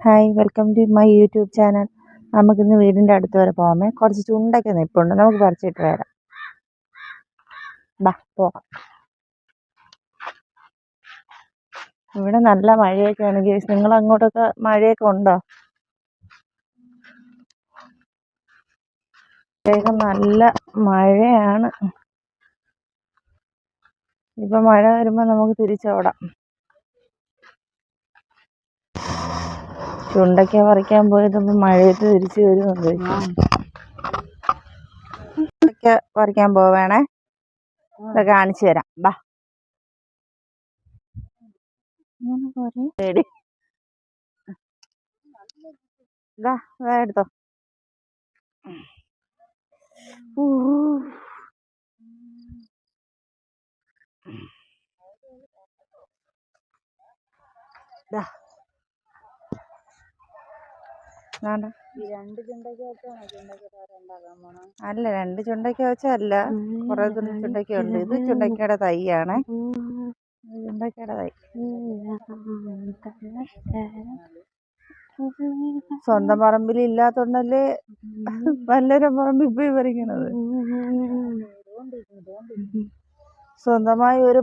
Hi, welcome to my YouTube channel. നമുക്കിന്ന് വീടിൻ്റെ അടുത്ത് വരെ പോകാമേ. കുറച്ച് ചുണ്ടൊക്കെ നിൽപ്പുണ്ട്, നമുക്ക് പറിച്ചിട്ട് വരാം. ബാ പോകാം. ഇവിടെ നല്ല മഴയൊക്കെയാണ് ഗൈസ്. നിങ്ങൾ അങ്ങോട്ടൊക്കെ മഴയൊക്കെ ഉണ്ടോ? നല്ല മഴയാണ്. ഇപ്പം മഴ വരുമ്പോൾ നമുക്ക് തിരിച്ചോടാം. ചുണ്ടയ്ക്ക പറിക്കാൻ പോയതിപ്പോൾ മഴയത്ത് തിരിച്ചു വരുന്നുണ്ട്. ചുണ്ടയ്ക്ക പറിക്കാൻ പോവേണേ, ഇതൊക്കെ കാണിച്ചു തരാം. ബാ പേടി എടുത്തോ. അല്ല, 2 ചുണ്ടയ്ക്ക വെച്ചല്ല, കുറെ ചുണ്ടയ്ക്ക ഉണ്ട്. ഇത് ചുണ്ടയ്ക്കയുടെ തൈയാണ്. ചുണ്ടയ്ക്കയുടെ തൈ സ്വന്തം പറമ്പിൽ ഇല്ലാത്തോണ്ടല്ലേ വല്ലവരും പറമ്പിൽ പോയി പറിക്കണത്. സ്വന്തമായി ഒരു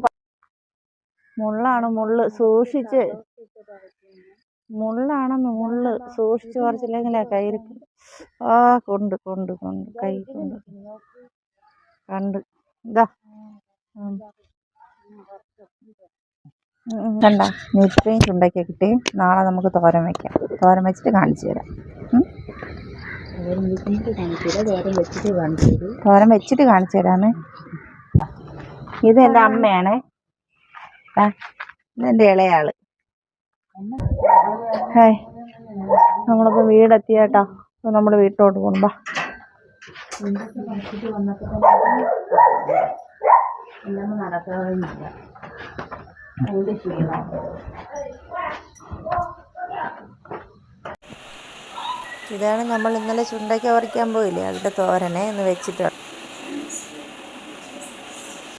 മുള്ളാണ്, മുള്ള് സൂക്ഷിച്ച്, മുള്ളാണെന്ന്, മുള്ള് സൂക്ഷിച്ച് പറിച്ചില്ലെങ്കിലാ കയ്യിൽ. കൊണ്ട് കൈ കൊണ്ട് കണ്ട്. ഇതാ കണ്ട, ഇത്രയും ചുണ്ടയ്ക്ക കിട്ടി. നാളെ നമുക്ക് തോരൻ വയ്ക്കാം. തോരൻ വെച്ചിട്ട് കാണിച്ചു തരാം. തോരൻ വെച്ചിട്ട് കാണിച്ചു തരാമേ. ഇത് എൻ്റെ അമ്മയാണേ, ഇതെൻ്റെ ഇളയാള്. ഹായ്, നമ്മളിപ്പോൾ വീടെത്തിയേട്ടാ. അപ്പോൾ നമ്മുടെ വീട്ടിലോട്ട് പോകുമ്പോ ഇതാണ് നമ്മൾ ഇന്നലെ ചുണ്ടയ്ക്ക പറിക്കാൻ പോയില്ലേ, അതിൻ്റെ തോരനെ ഒന്ന് വെച്ചിട്ട്